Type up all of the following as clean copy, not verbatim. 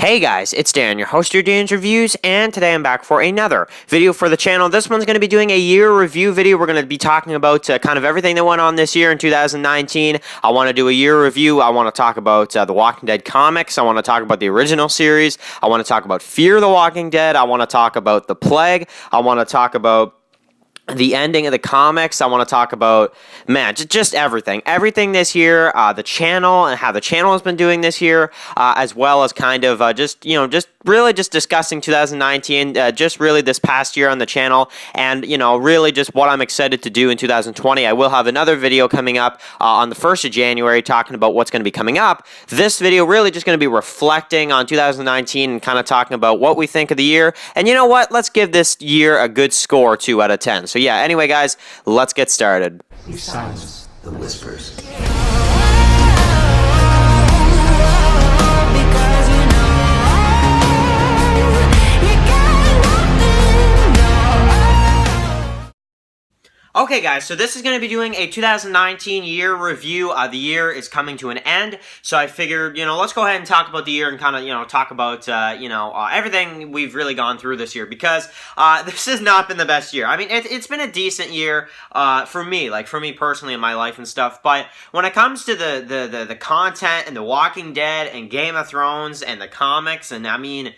Hey guys, it's Dan, your host of your Dan's Reviews, and today I'm back for another video for the channel. This one's going to be doing a year review video. We're going to be talking about kind of everything that went on this year in 2019. I want to do a year review. I want to talk about The Walking Dead comics. I want to talk about the original series. I want to talk about Fear the Walking Dead. I want to talk about The Plague. I want to talk about the ending of the comics. I want to talk about, man, just everything. Everything this year, the channel and how the channel has been doing this year, as well as kind of just really just discussing 2019, just really this past year on the channel, and, really just what I'm excited to do in 2020. I will have another video coming up on the 1st of January talking about what's going to be coming up. This video really just going to be reflecting on 2019 and kind of talking about what we think of the year. And you know what? Let's give this year a good score, 2 out of 10. So yeah, anyway, guys, let's get started. We've silenced the whispers. Okay, guys, so this is going to be doing a 2019 year review. The year is coming to an end, so I figured, let's go ahead and talk about the year and kind of, talk about, everything we've really gone through this year, because this has not been the best year. I mean, it's been a decent year for me personally in my life and stuff, but when it comes to the content and The Walking Dead and Game of Thrones and the comics, and I mean,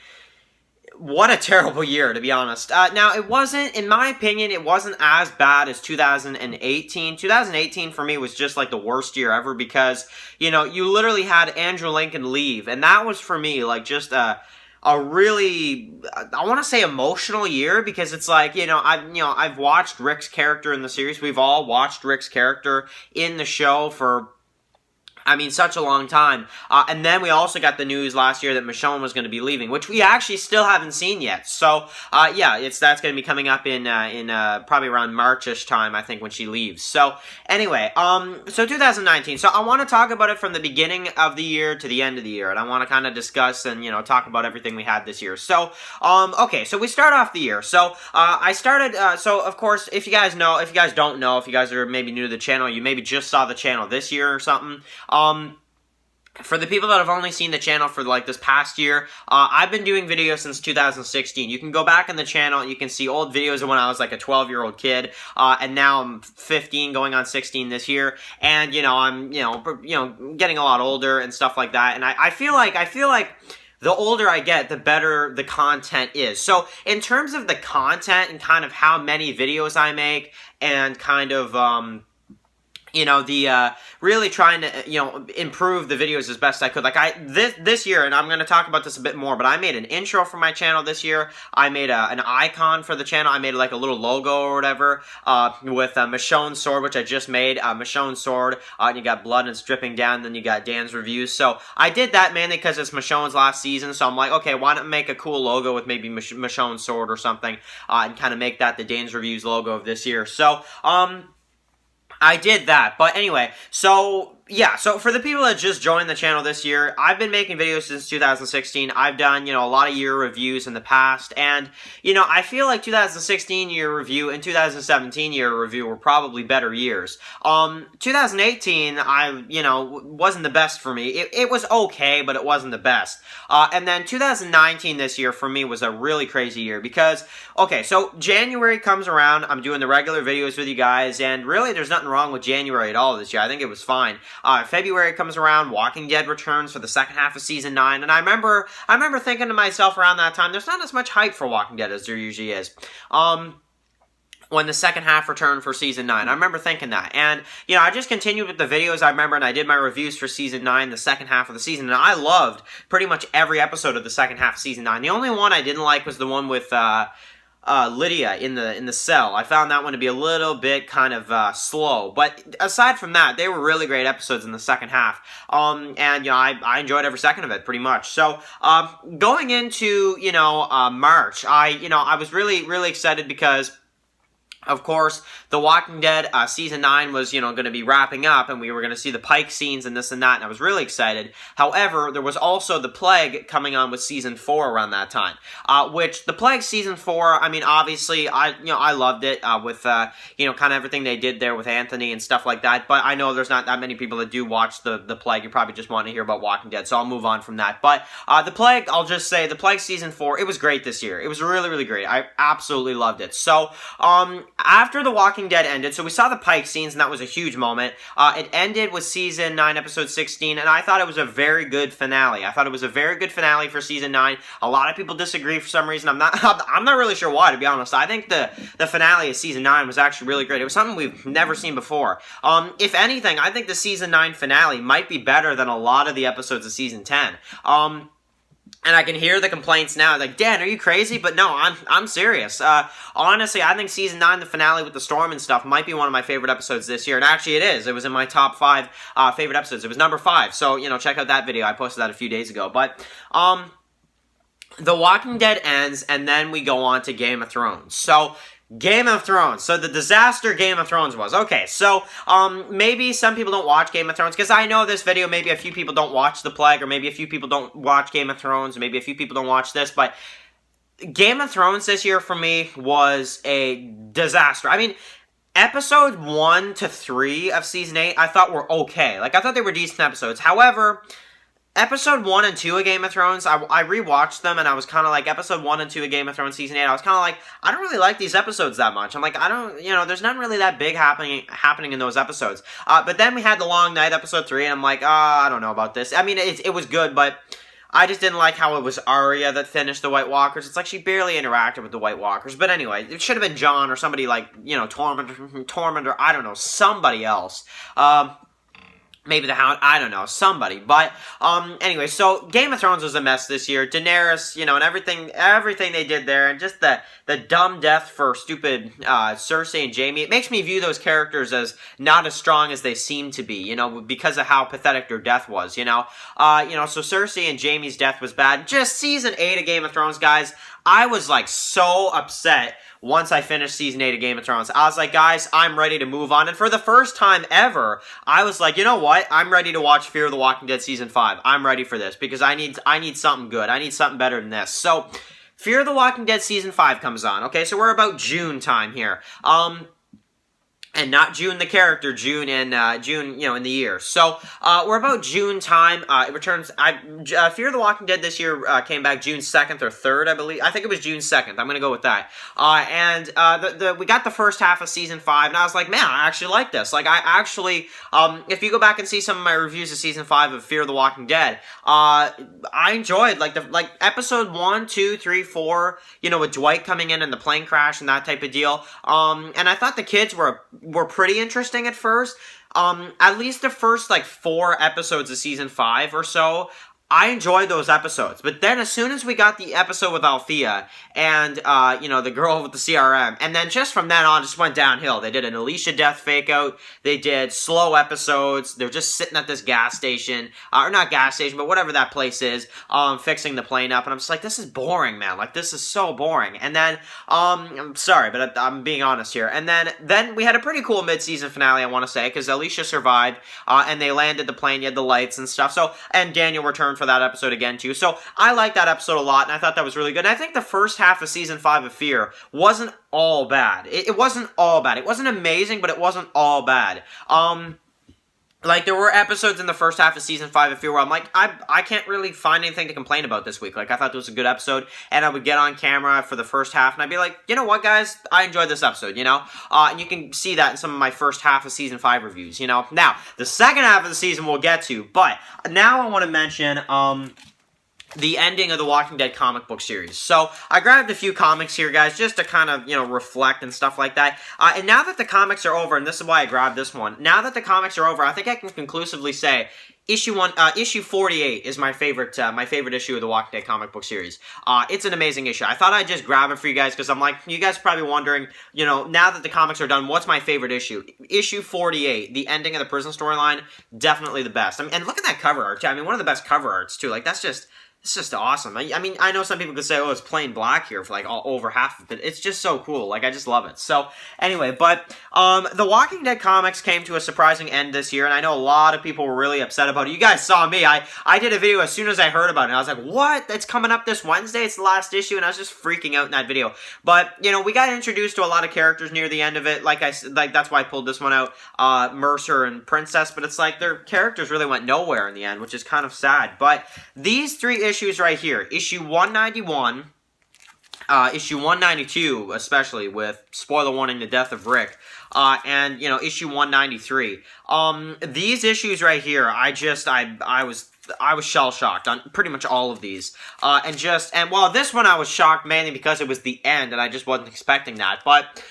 what a terrible year, to be honest. Now, it wasn't, in my opinion, it wasn't as bad as 2018. 2018, for me, was just, like, the worst year ever because, you literally had Andrew Lincoln leave, and that was, for me, like, just a really, I want to say emotional year, because it's like, I've watched Rick's character in the series. We've all watched Rick's character in the show for, such a long time. And then we also got the news last year that Michonne was going to be leaving, which we actually still haven't seen yet. So, yeah, that's going to be coming up in probably around March-ish time, I think, when she leaves. So, anyway, so 2019. So, I want to talk about it from the beginning of the year to the end of the year. And I want to kind of discuss and, talk about everything we had this year. So, okay, so we start off the year. So, I started, so, of course, if you guys don't know, if you guys are maybe new to the channel, you maybe just saw the channel this year or something, for the people that have only seen the channel for like this past year, I've been doing videos since 2016. You can go back in the channel and you can see old videos of when I was like a 12-year-old kid, and now I'm 15, going on 16 this year, and I'm getting a lot older and stuff like that. And I feel like the older I get, the better the content is. So in terms of the content and kind of how many videos I make and kind of really trying to, improve the videos as best I could. Like, this year, and I'm going to talk about this a bit more, but I made an intro for my channel this year. I made an icon for the channel. I made, like, a little logo or whatever, with Michonne's sword, which I just made. Michonne's sword, and you got blood and it's dripping down, and then you got Dan's reviews. So, I did that mainly because it's Michonne's last season, so I'm like, okay, why not make a cool logo with maybe Michonne's sword or something, and kind of make that the Dan's Reviews logo of this year. So, I did that, but anyway, so yeah, so for the people that just joined the channel this year, I've been making videos since 2016. I've done, a lot of year reviews in the past, and, I feel like 2016 year review and 2017 year review were probably better years. 2018, wasn't the best for me. It was okay, but it wasn't the best. And then 2019 this year for me was a really crazy year because, okay, so January comes around, I'm doing the regular videos with you guys, and really there's nothing wrong with January at all this year. I think it was fine. February comes around, Walking Dead returns for the second half of Season 9, and I remember thinking to myself around that time, there's not as much hype for Walking Dead as there usually is. When the second half returned for Season 9. I remember thinking that. And, I just continued with the videos, I remember, and I did my reviews for Season 9, the second half of the season, and I loved pretty much every episode of the second half of Season 9. The only one I didn't like was the one with, Lydia in the cell. I found that one to be a little bit kind of slow, but aside from that, they were really great episodes in the second half. And I enjoyed every second of it pretty much. So going into March, I was really excited because Of course, The Walking Dead Season 9 was, going to be wrapping up, and we were going to see the Pike scenes and this and that, and I was really excited. However, there was also The Plague coming on with Season 4 around that time, which, The Plague Season 4, I mean, obviously, I loved it with, kind of everything they did there with Anthony and stuff like that, but I know there's not that many people that do watch The Plague. You probably just want to hear about Walking Dead, so I'll move on from that. But The Plague, I'll just say, The Plague Season 4, it was great this year. It was really, really great. I absolutely loved it. So, after The Walking Dead ended, so we saw the Pike scenes, and that was a huge moment. It ended with Season 9, Episode 16, and I thought it was a very good finale. I thought it was a very good finale for Season 9. A lot of people disagree for some reason. I'm not really sure why, to be honest. I think the finale of Season 9 was actually really great. It was something we've never seen before. If anything, I think the Season 9 finale might be better than a lot of the episodes of Season 10. And I can hear the complaints now, like, Dan, are you crazy? But no, I'm serious. Honestly, I think Season 9, the finale with the storm and stuff, might be one of my favorite episodes this year. And actually it is. It was in my top 5 favorite episodes. It was number 5. So, check out that video. I posted that a few days ago. But, The Walking Dead ends, and then we go on to Game of Thrones. So, Game of Thrones. So the disaster Game of Thrones was. Okay, so maybe some people don't watch Game of Thrones, because I know this video, maybe a few people don't watch The Plague, or maybe a few people don't watch Game of Thrones, maybe a few people don't watch this, but Game of Thrones this year for me was a disaster. I mean, episode 1 to 3 of Season 8 I thought were okay. Like, I thought they were decent episodes. However, Episode 1 and 2 of Game of Thrones, I rewatched them, and I was kind of like, Episode 1 and 2 of Game of Thrones Season 8, I was kind of like, I don't really like these episodes that much. I'm like, I don't, there's nothing really that big happening in those episodes. But then we had The Long Night, Episode 3, and I'm like, I don't know about this. I mean, it was good, but I just didn't like how it was Arya that finished the White Walkers. It's like she barely interacted with the White Walkers. But anyway, it should have been Jon or somebody like, Tormund, I don't know, somebody else. Maybe the Hound, I don't know, somebody. But, anyway, so Game of Thrones was a mess this year. Daenerys, and everything they did there, and just the dumb death for stupid Cersei and Jaime. It makes me view those characters as not as strong as they seem to be, because of how pathetic their death was, so Cersei and Jaime's death was bad. Just Season 8 of Game of Thrones, guys, I was, like, so upset once I finished Season 8 of Game of Thrones. I was like, guys, I'm ready to move on. And for the first time ever, I was like, you know what? I'm ready to watch Fear the Walking Dead Season 5. I'm ready for this, because I need something good. I need something better than this. So, Fear the Walking Dead Season 5 comes on. Okay, so we're about June time here. And not June the character, June in in the year. So we're about June time. It returns. Fear the Walking Dead this year came back June 2nd or 3rd, I believe. I think it was June 2nd. I'm gonna go with that. We got the first half of Season 5, and I was like, man, I actually like this. Like, I actually, if you go back and see some of my reviews of Season 5 of Fear the Walking Dead, I enjoyed like episode 1, 2, 3, 4. With Dwight coming in and the plane crash and that type of deal. And I thought the kids were pretty interesting at first. At least the first 4 episodes of Season 5 or so, I enjoyed those episodes. But then as soon as we got the episode with Althea and, the girl with the CRM, and then just from then on, just went downhill. They did an Alicia death fake out. They did slow episodes. They're just sitting at this gas station, or not gas station, but whatever that place is, fixing the plane up. And I'm just like, this is boring, man. Like, this is so boring. And then, I'm sorry, but I'm being honest here. And then we had a pretty cool mid-season finale, I want to say, because Alicia survived, and they landed the plane. You had the lights and stuff. So, and Daniel returned for that episode again too. So I liked that episode a lot, and I thought that was really good. And I think the first half of Season 5 of Fear wasn't all bad. It wasn't all bad. It wasn't amazing, but it wasn't all bad. There were episodes in the first half of Season 5 of Fear where I'm like, I can't really find anything to complain about this week. Like, I thought this was a good episode, and I would get on camera for the first half, and I'd be like, you know what, guys? I enjoyed this episode, And you can see that in some of my first half of Season 5 reviews, Now, the second half of the season we'll get to, but now I want to mention, the ending of the Walking Dead comic book series. So, I grabbed a few comics here, guys, just to kind of, reflect and stuff like that. And now that the comics are over, and this is why I grabbed this one, now that the comics are over, I think I can conclusively say issue 48 is my favorite issue of the Walking Dead comic book series. It's an amazing issue. I thought I'd just grab it for you guys, because I'm like, you guys are probably wondering, now that the comics are done, what's my favorite issue? Issue 48, the ending of the prison storyline, definitely the best. And look at that cover art, too. I mean, one of the best cover arts, too. Like, that's just It's just awesome. I mean, I know some people could say, oh, it's plain black here for like over half of it. It's just so cool. Like, I just love it. So, anyway, but the Walking Dead comics came to a surprising end this year, and I know a lot of people were really upset about it. You guys saw me. I did a video as soon as I heard about it. I was like, what? That's coming up this Wednesday? It's the last issue, and I was just freaking out in that video. But, you know, we got introduced to a lot of characters near the end of it. Like that's why I pulled this one out, Mercer and Princess, but it's like their characters really went nowhere in the end, which is kind of sad. But these three issues right here, issue 191, issue 192, especially with, spoiler warning, the death of Rick, and, you know, issue 193. These issues right here, I was shell-shocked on pretty much all of these. And well, this one I was shocked mainly because it was the end, and I just wasn't expecting that. But,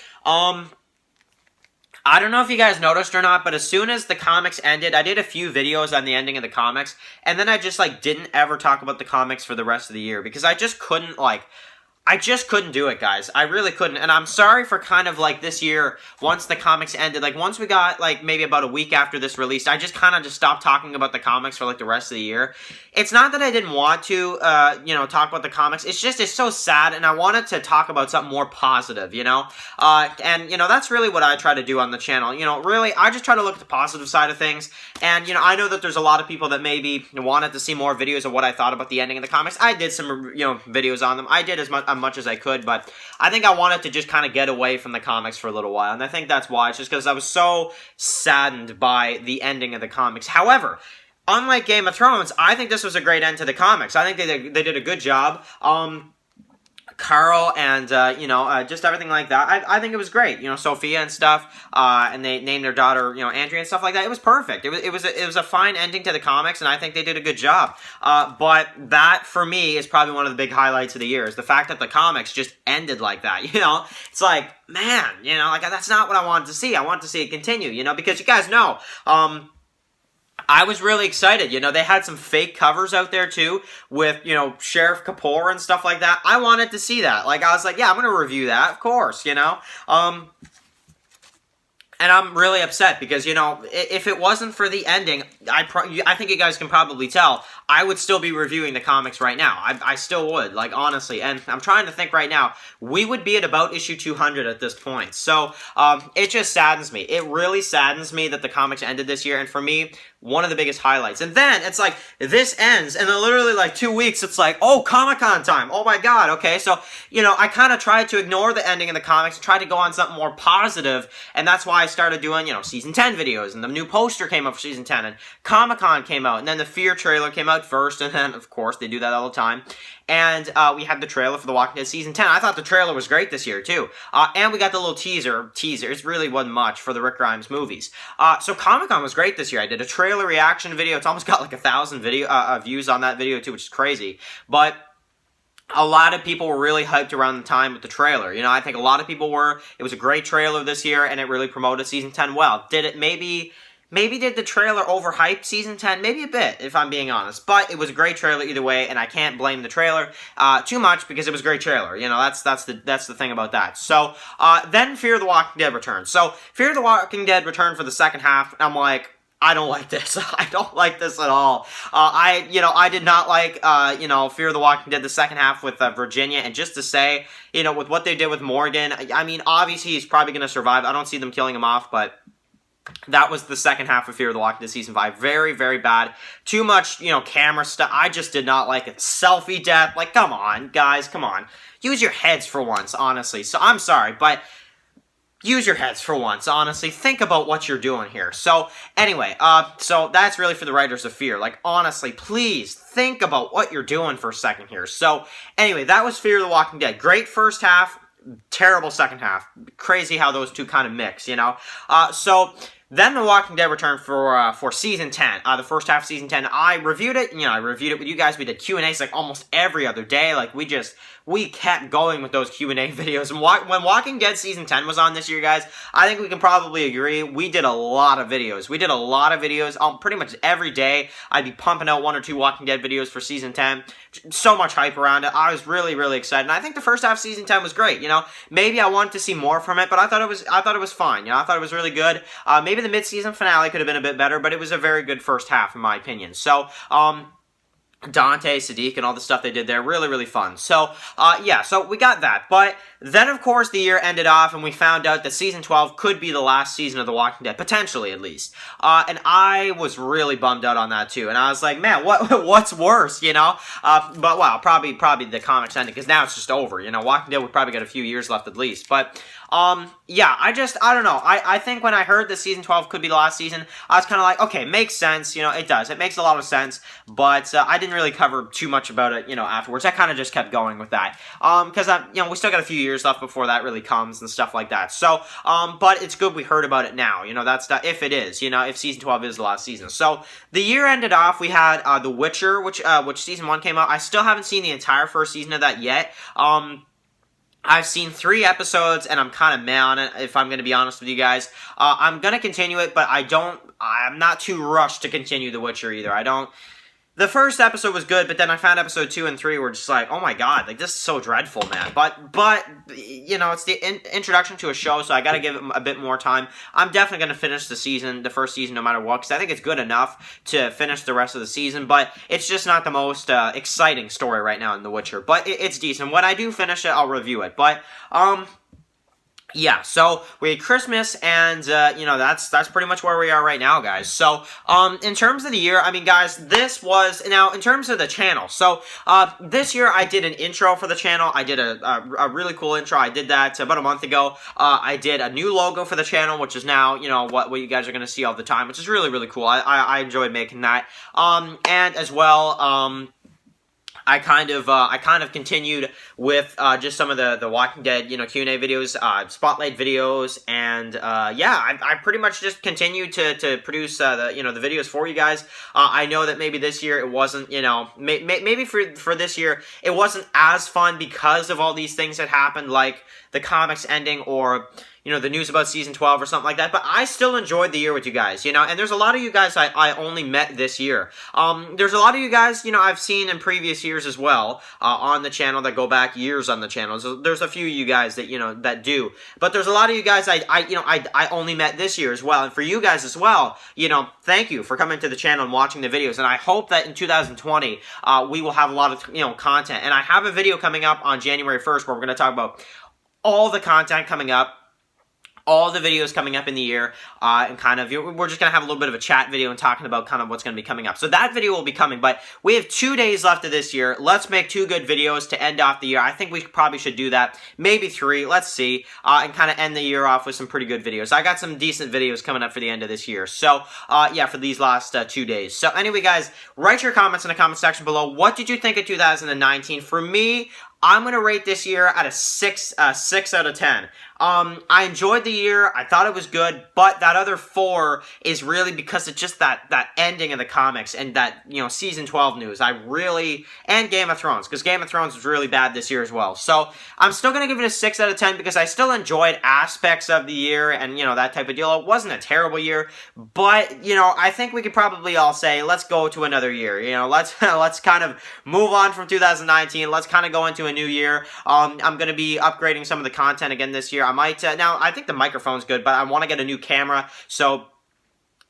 I don't know if you guys noticed or not, but as soon as the comics ended, I did a few videos on the ending of the comics, and then I just, like, didn't ever talk about the comics for the rest of the year, because I just couldn't do it, guys. I really couldn't. And I'm sorry for kind of like this year, once the comics ended, like once we got like maybe about a week after this released, I just kind of just stopped talking about the comics for like the rest of the year. It's not that I didn't want to, you know, talk about the comics. It's just, it's so sad, and I wanted to talk about something more positive, you know? And, you know, that's really what I try to do on the channel. You know, really, I just try to look at the positive side of things. And, you know, I know that there's a lot of people that maybe wanted to see more videos of what I thought about the ending of the comics. I did some, you know, videos on them. I did as much as I could, but I think I wanted to just kind of get away from the comics for a little while, and I think that's why. It's just because I was so saddened by the ending of the comics. However, unlike Game of Thrones, I think this was a great end to the comics. I think they did a good job. Carl and, you know, just everything like that. I think it was great. You know, Sophia and stuff, and they named their daughter, you know, Andrea and stuff like that. It was perfect. It was a fine ending to the comics, and I think they did a good job. But that, for me, is probably one of the big highlights of the year, is the fact that the comics just ended like that, you know? It's like, man, you know, like, that's not what I wanted to see. I wanted to see it continue, you know, because you guys know, I was really excited. You know, they had some fake covers out there, too, with, you know, Sheriff Kapoor and stuff like that. I wanted to see that. Like, I was like, yeah, I'm going to review that, of course, you know? And I'm really upset because, you know, if it wasn't for the ending, I think you guys can probably tell, I would still be reviewing the comics right now. I still would, like, honestly. And I'm trying to think right now, we would be at about issue 200 at this point. So, it just saddens me. It really saddens me that the comics ended this year. And for me, one of the biggest highlights. And then, it's like, this ends, and then literally, like, 2 weeks, it's like, oh, Comic-Con time. Oh, my God. Okay, so, you know, I kind of tried to ignore the ending of the comics and try to go on something more positive, and that's why I started doing, you know, Season 10 videos, and the new poster came out for Season 10, and Comic-Con came out, and then the Fear trailer came out first, and then, of course, they do that all the time. And we had the trailer for The Walking Dead Season 10. I thought the trailer was great this year, too. And we got the little teaser. It really wasn't much for the Rick Grimes movies. So Comic-Con was great this year. I did a trailer reaction video. It's almost got like 1,000 views on that video, too, which is crazy. But a lot of people were really hyped around the time with the trailer. You know, I think a lot of people were. It was a great trailer this year, and it really promoted Season 10 well. Did it Maybe did the trailer overhype Season 10? Maybe a bit, if I'm being honest. But it was a great trailer either way, and I can't blame the trailer too much because it was a great trailer. You know, that's the thing about that. So, then Fear the Walking Dead returned. So, Fear the Walking Dead returned for the second half, and I'm like, I don't like this. I don't like this at all. I did not like, Fear the Walking Dead the second half with Virginia, and just to say, you know, with what they did with Morgan, I mean, obviously he's probably going to survive. I don't see them killing him off, but that was the second half of Fear the Walking Dead Season 5. Very, very bad. Too much, you know, camera stuff. I just did not like it. Selfie death. Like, come on, guys, come on. Use your heads for once, honestly. So, I'm sorry, but use your heads for once, honestly. Think about what you're doing here. So, anyway, so that's really for the writers of Fear. Like, honestly, please think about what you're doing for a second here. So, anyway, that was Fear the Walking Dead. Great first half. Terrible second half. Crazy how those two kind of mix, you know? So, then The Walking Dead returned for Season 10. The first half of Season 10. I reviewed it, I reviewed it with you guys. We did Q&As like almost every other day. Like, we kept going with those Q&A videos. And when Walking Dead Season 10 was on this year, guys, I think we can probably agree, we did a lot of videos. We did a lot of videos pretty much every day. I'd be pumping out 1 or 2 Walking Dead videos for Season 10. So much hype around it. I was really, really excited. And I think the first half of Season 10 was great, you know. Maybe I wanted to see more from it, but I thought it was fine, you know. I thought it was really good. Maybe the mid-season finale could have been a bit better, but it was a very good first half, in my opinion. So, Dante, Sadiq, and all the stuff they did there. Really, really fun. So, yeah, so we got that. But then, of course, the year ended off, and we found out that Season 12 could be the last season of The Walking Dead, potentially, at least. And I was really bummed out on that, too. And I was like, man, what's worse, you know? But, well, probably the comics ending, because now it's just over, you know? Walking Dead, we probably got a few years left at least. But, yeah, I don't know. I think when I heard that Season 12 could be the last season, I was kind of like, okay, makes sense, you know, it does. It makes a lot of sense, but I didn't really cover too much about it, you know, afterwards. I kind of just kept going with that, because, you know, we still got a few years left before that really comes and stuff like that. So, but it's good we heard about it now, you know, that's the, if it is, you know, if Season 12 is the last season. So, the year ended off, we had, The Witcher, which Season 1 came out. I still haven't seen the entire first season of that yet. I've seen 3 episodes, and I'm kind of meh on it, if I'm going to be honest with you guys. I'm going to continue it, but I'm not too rushed to continue The Witcher either. The first episode was good, but then I found episode 2 and 3 were just like, oh my god, like, this is so dreadful, man. But you know, it's the introduction to a show, so I gotta give it a bit more time. I'm definitely gonna finish the first season, no matter what, because I think it's good enough to finish the rest of the season, but it's just not the most exciting story right now in The Witcher. But it's decent. When I do finish it, I'll review it. But, yeah, so we had Christmas, and, you know, that's pretty much where we are right now, guys. So, in terms of the year, I mean, guys, now, in terms of the channel, so, this year I did an intro for the channel. I did a really cool intro. I did that about a month ago. I did a new logo for the channel, which is now, you know, what you guys are going to see all the time, which is really, really cool. I enjoyed making that. And as well, I kind of continued with just some of the Walking Dead, you know, Q&A videos, spotlight videos, and yeah, I pretty much just continued to produce the videos for you guys. I know that maybe this year it wasn't, you know, maybe for this year it wasn't as fun because of all these things that happened, like the comics ending or, you know, the news about Season 12 or something like that, but I still enjoyed the year with you guys, you know, and there's a lot of you guys I only met this year. There's a lot of you guys, you know, I've seen in previous years as well, on the channel that go back years on the channel. So there's a few of you guys that, you know, that do, but there's a lot of you guys I only met this year as well, and for you guys as well, you know, thank you for coming to the channel and watching the videos, and I hope that in 2020, we will have a lot of, you know, content, and I have a video coming up on January 1st where we're going to talk about all the content coming up, all the videos coming up in the year, and kind of, we're just going to have a little bit of a chat video and talking about kind of what's going to be coming up. So that video will be coming, but we have 2 days left of this year. Let's make 2 good videos to end off the year. I think we probably should do that. Maybe 3, let's see, and kind of end the year off with some pretty good videos. I got some decent videos coming up for the end of this year. So, yeah, for these last 2 days. So anyway, guys, write your comments in the comment section below. What did you think of 2019? For me, I'm going to rate this year at a 6 out of 10. I enjoyed the year. I thought it was good, but that other 4 is really because it's just that ending of the comics and that, you know, Season 12 news. And Game of Thrones, because Game of Thrones was really bad this year as well. So, I'm still going to give it a 6 out of 10 because I still enjoyed aspects of the year and, you know, that type of deal. It wasn't a terrible year, but, you know, I think we could probably all say, let's go to another year. You know, let's kind of move on from 2019. Let's kind of go into a new year. I'm going to be upgrading some of the content again this year. I might, now I think the microphone's good, but I want to get a new camera, so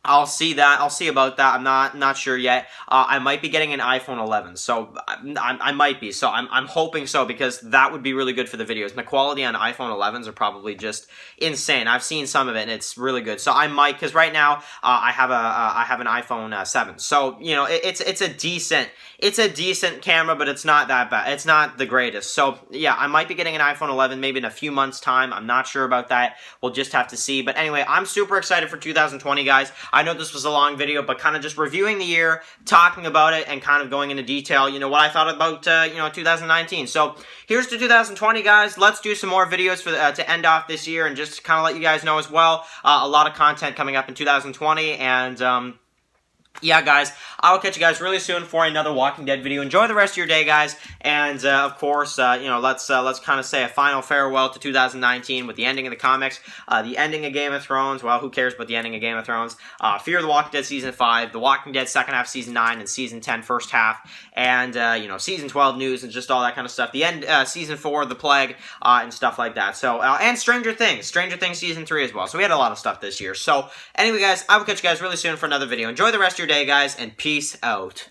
I'll see that. I'll see about that. I'm not sure yet. I might be getting an iPhone 11, so I might be. So I'm hoping so, because that would be really good for the videos. And the quality on iPhone 11s are probably just insane. I've seen some of it, and it's really good. So I might, because right now I have an iPhone 7. So, you know, it's a decent camera, but it's not that bad. It's not the greatest. So yeah, I might be getting an iPhone 11 maybe in a few months' time. I'm not sure about that. We'll just have to see. But anyway, I'm super excited for 2020, guys. I know this was a long video, but kind of just reviewing the year, talking about it, and kind of going into detail, you know, what I thought about, you know, 2019. So, here's to 2020, guys. Let's do some more videos for to end off this year, and just kind of let you guys know as well, a lot of content coming up in 2020, and, yeah, guys, I will catch you guys really soon for another Walking Dead video. Enjoy the rest of your day, guys, and of course, you know, let's kind of say a final farewell to 2019 with the ending of the comics, the ending of Game of Thrones. Well, who cares about the ending of Game of Thrones? Fear the Walking Dead Season 5, The Walking Dead Second Half Season 9, and Season 10 First Half, and you know, Season 12 news and just all that kind of stuff. The end, Season 4, The Plague, and stuff like that. So, and Stranger Things Season 3 as well. So we had a lot of stuff this year. So anyway, guys, I will catch you guys really soon for another video. Enjoy the rest of your day, guys, and peace out.